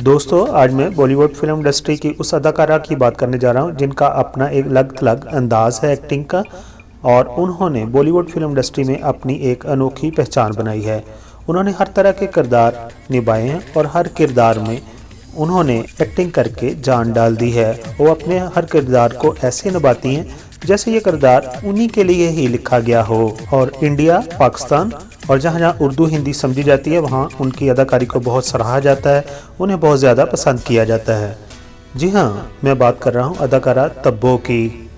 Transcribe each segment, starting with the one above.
दोस्तों, आज मैं बॉलीवुड फिल्म इंडस्ट्री की उस अदाकारा की बात करने जा रहा हूं जिनका अपना एक अलग अंदाज है एक्टिंग का और उन्होंने बॉलीवुड फिल्म इंडस्ट्री में अपनी एक अनोखी पहचान बनाई है। उन्होंने हर तरह के किरदार निभाए हैं और हर किरदार में उन्होंने एक्टिंग करके जान डाल दी है। वो अपने हर किरदार को ऐसे निभाती हैं जैसे ये किरदार उन्हीं के लिए ही लिखा गया हो। और इंडिया, पाकिस्तान और जहाँ जहाँ उर्दू हिंदी समझी जाती है वहाँ उनकी अदाकारी को बहुत सराहा जाता है, उन्हें बहुत ज़्यादा पसंद किया जाता है। जी हाँ, मैं बात कर रहा हूँ अदाकारा तब्बो की।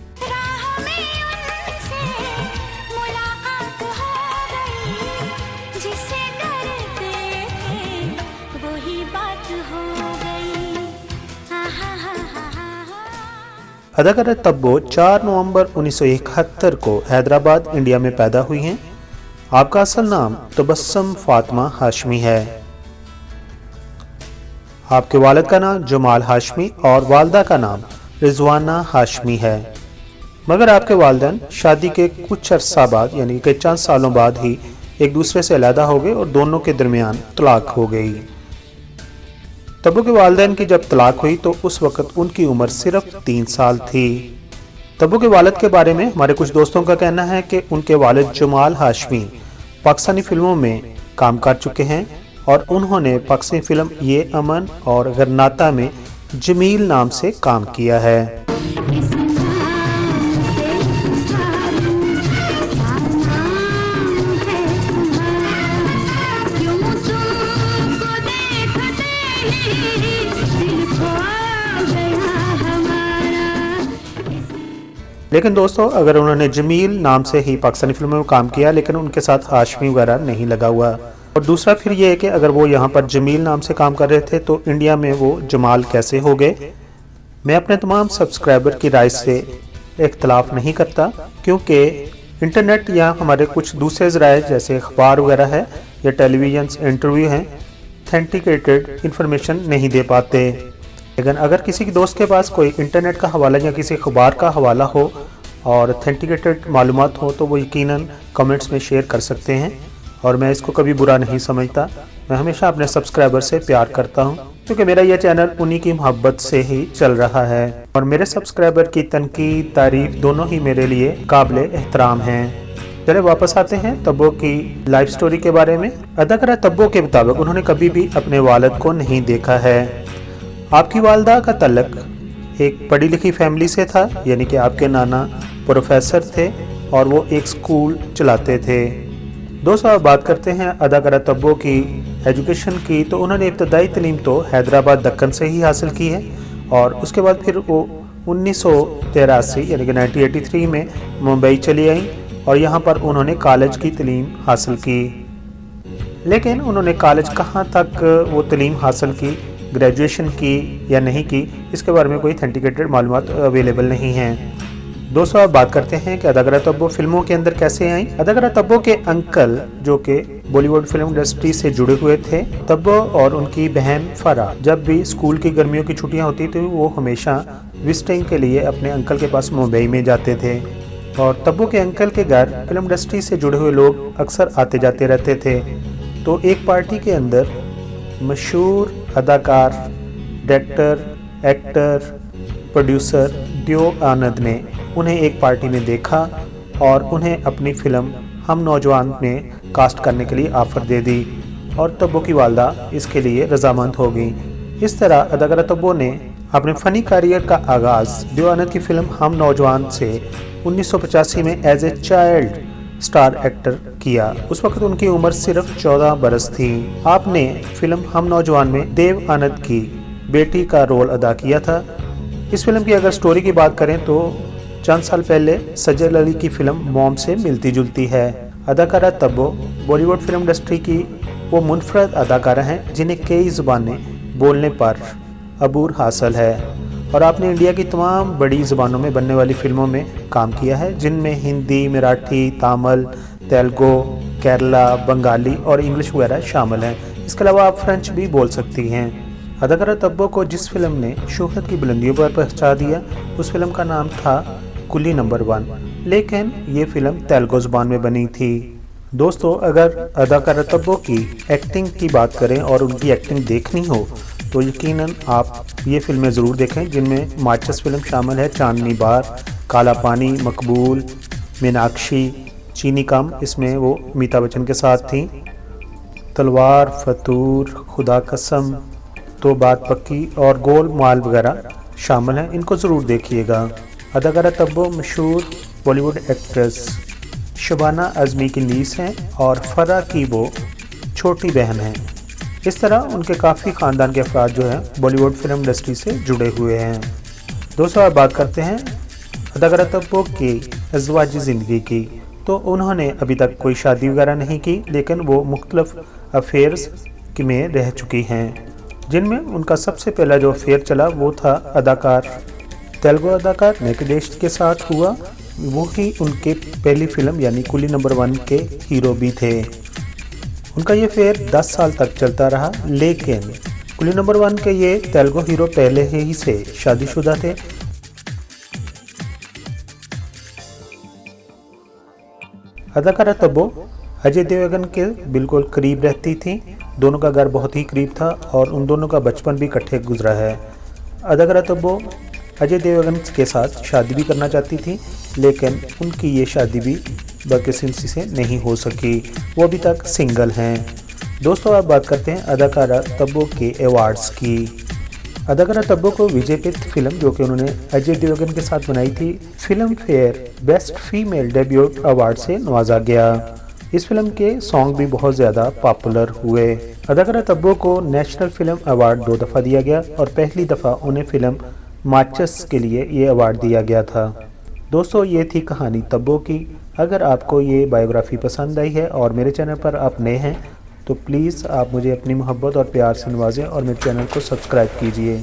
अदाकारा तब्बो 4 नवंबर 1971 को हैदराबाद, इंडिया में पैदा हुई हैं। आपका असल नाम तबस्सुम फातिमा हाशमी है। आपके वालिद का नाम जमाल हाशमी और वालदा का नाम रिजवाना हाशमी है। मगर आपके वालिदैन शादी के कुछ अरसा बाद यानी कि चंद सालों बाद ही एक दूसरे से अलहदा हो गए और दोनों के दरमियान तलाक हो गई। तब्बो के वालिदैन की जब तलाक हुई तो उस वक़्त उनकी उम्र सिर्फ 3 साल थी। तब्बो के वालिद के बारे में हमारे कुछ दोस्तों का कहना है कि उनके वालिद जमाल हाशमी पाकिस्तानी फिल्मों में काम कर चुके हैं और उन्होंने पाकिस्तानी फिल्म ये अमन और गरनाता में जमील नाम से काम किया है। लेकिन दोस्तों, अगर उन्होंने जमील नाम से ही पाकिस्तानी फिल्मों में काम किया लेकिन उनके साथ हाशमी वगैरह नहीं लगा हुआ। और दूसरा फिर ये है कि अगर वो यहाँ पर जमील नाम से काम कर रहे थे तो इंडिया में वो जमाल कैसे हो गए। मैं अपने तमाम सब्सक्राइबर की राय से इख्तलाफ नहीं करता क्योंकि इंटरनेट या हमारे कुछ दूसरे ज़राए जैसे अखबार वगैरह है या टेलीविज़न इंटरव्यू हैं ऑथेंटिकेटेड इन्फॉर्मेशन नहीं दे पाते। लेकिन अगर किसी के दोस्त के पास कोई इंटरनेट का हवाला या किसी अखबार का हवाला हो और ऑथेंटिकेटेड मालूमात हो तो वो यकीनन कमेंट्स में शेयर कर सकते हैं और मैं इसको कभी बुरा नहीं समझता। मैं हमेशा अपने सब्सक्राइबर से प्यार करता हूं क्योंकि मेरा यह चैनल उन्हीं की मोहब्बत से ही चल रहा है और मेरे सब्सक्राइबर की तनकीद तारीफ दोनों ही मेरे लिए काबिल एहतराम हैं। चले वापस आते हैं तब्बो की लाइफ स्टोरी के बारे में। अदाकारा तब्बो के मुताबिक उन्होंने कभी भी अपने वालिद को नहीं देखा है। आपकी वालदा का तल्लक एक पढ़ी लिखी फैमिली से था, यानी कि आपके नाना प्रोफेसर थे और वो एक स्कूल चलाते थे। दोस्तों, अब बात करते हैं अदाकारा तब्बो की एजुकेशन की। तो उन्होंने इब्तदाई तालीम तो हैदराबाद दक्कन से ही हासिल की है और उसके बाद फिर वो 1983 यानी कि 1983 में मुंबई चली आई और यहाँ पर उन्होंने कॉलेज की तालीम हासिल की। लेकिन उन्होंने कॉलेज कहाँ तक वो तालीम हासिल की, ग्रेजुएशन की या नहीं की, इसके बारे में कोई ऑथेंटिकेटेड मालूमात अवेलेबल नहीं हैं। दोस्तों, अब बात करते हैं कि अदाकारा तब्बो फिल्मों के अंदर कैसे आई। अदाकारा तब्बो के अंकल जो कि बॉलीवुड फिल्म इंडस्ट्री से जुड़े हुए थे, तब्बो और उनकी बहन फरा जब भी स्कूल की गर्मियों की छुट्टियां होती थी वो हमेशा विजिटिंग के लिए अपने अंकल के पास मुंबई में जाते थे और तब्बो के अंकल के घर फिल्म इंडस्ट्री से जुड़े हुए लोग अक्सर आते जाते रहते थे। तो एक पार्टी के अंदर मशहूर अदाकार, director, actor, producer Dev Anand ने उन्हें एक पार्टी में देखा और उन्हें अपनी फिल्म हम नौजवान में कास्ट करने के लिए ऑफ़र दे दी और तब्बो की वालदा इसके लिए रजामंद हो गई। इस तरह अदाकारा तब्बो ने अपने फ़नी करियर का आगाज़ देव आनंद की फिल्म हम नौजवान से 1985 में as a child star actor किया। उस वक्त उनकी उम्र सिर्फ 14 बरस थी। आपने फिल्म हम नौजवान में देव आनंद की बेटी का रोल अदा किया था। इस फिल्म की अगर स्टोरी की बात करें तो चंद साल पहले सजल अली की फिल्म मॉम से मिलती जुलती है। अदाकारा तब्बो बॉलीवुड फिल्म इंडस्ट्री की वो मुनफरद अदाकारा हैं जिन्हें कई ज़ुबानें बोलने पर अबूर हासिल है और आपने इंडिया की तमाम बड़ी ज़बानों में बनने वाली फ़िल्मों में काम किया है जिनमें हिंदी, मराठी, तमिल, तेलुगु, केरला, बंगाली और इंग्लिश वगैरह शामिल हैं। इसके अलावा आप फ्रेंच भी बोल सकती हैं। अदाकारा तब्बो को जिस फिल्म ने शोहरत की बुलंदियों पर पहुंचा दिया उस फिल्म का नाम था कुली नंबर 1, लेकिन ये फिल्म तेलुगु ज़ुबान में बनी थी। दोस्तों, अगर अदाकारा तब्बो की एक्टिंग की बात करें और उनकी एक्टिंग देखनी हो तो यकीनन आप ये फिल्में ज़रूर देखें, जिनमें माचिस फिल्म शामिल है, चांदनी बार, काला पानी, मकबूल, मीनाक्षी, चीनी कम, इसमें वो अमिताभ बच्चन के साथ थी, तलवार, फतूर, खुदा कसम, तो बात पक्की और गोलमाल वगैरह शामिल हैं। इनको ज़रूर देखिएगा। अदाकारा तब्बो मशहूर बॉलीवुड एक्ट्रेस शबाना आज़मी की नीस हैं और फरा की वो छोटी बहन हैं। इस तरह उनके काफ़ी ख़ानदान के अफराद जो हैं बॉलीवुड फिल्म इंडस्ट्री से जुड़े हुए हैं। दोस्तों, अब बात करते हैं अदाकारा तब्बो की अज़वाजी ज़िंदगी की। तो उन्होंने अभी तक कोई शादी वगैरह नहीं की, लेकिन वो मुख्तलिफ अफेयर्स में रह चुकी हैं, जिनमें उनका सबसे पहला जो अफेयर चला वो था तेलुगु अदाकार वेंकटेश के साथ हुआ। वो ही उनके पहली फिल्म यानी कुली नंबर 1 के हीरो भी थे। उनका ये अफेयर 10 साल तक चलता रहा, लेकिन कुली नंबर 1 के ये तेलुगु हीरो पहले ही से शादीशुदा थे। अदाकारा तब्बो अजय देवगन के बिल्कुल करीब रहती थी। दोनों का घर बहुत ही करीब था और उन दोनों का बचपन भी इकट्ठे गुजरा है। अदाकारा तब्बो अजय देवगन के साथ शादी भी करना चाहती थी, लेकिन उनकी ये शादी भी बदकिस्मती से नहीं हो सकी। वो अभी तक सिंगल हैं। दोस्तों, अब बात करते हैं अदाकारा तब्बो के अवार्ड्स की। अदाकारा तब्बो को विजय पित फिल्म जो कि उन्होंने अजय देवगन के साथ बनाई थी, film fair best female debut award से नवाजा गया। इस फिल्म के सॉन्ग भी बहुत ज़्यादा पॉपुलर हुए। अदाकारा तब्बो को नेशनल फिल्म अवार्ड 2 दफ़ा दिया गया और पहली दफ़ा उन्हें फिल्म माचिस के लिए ये अवार्ड दिया गया था। दोस्तों, ये थी कहानी तब्बो की। अगर आपको ये बायोग्राफी पसंद आई है और मेरे चैनल पर आप नए हैं तो प्लीज़ आप मुझे अपनी मोहब्बत और प्यार से नवाजें और मेरे चैनल को सब्सक्राइब कीजिए।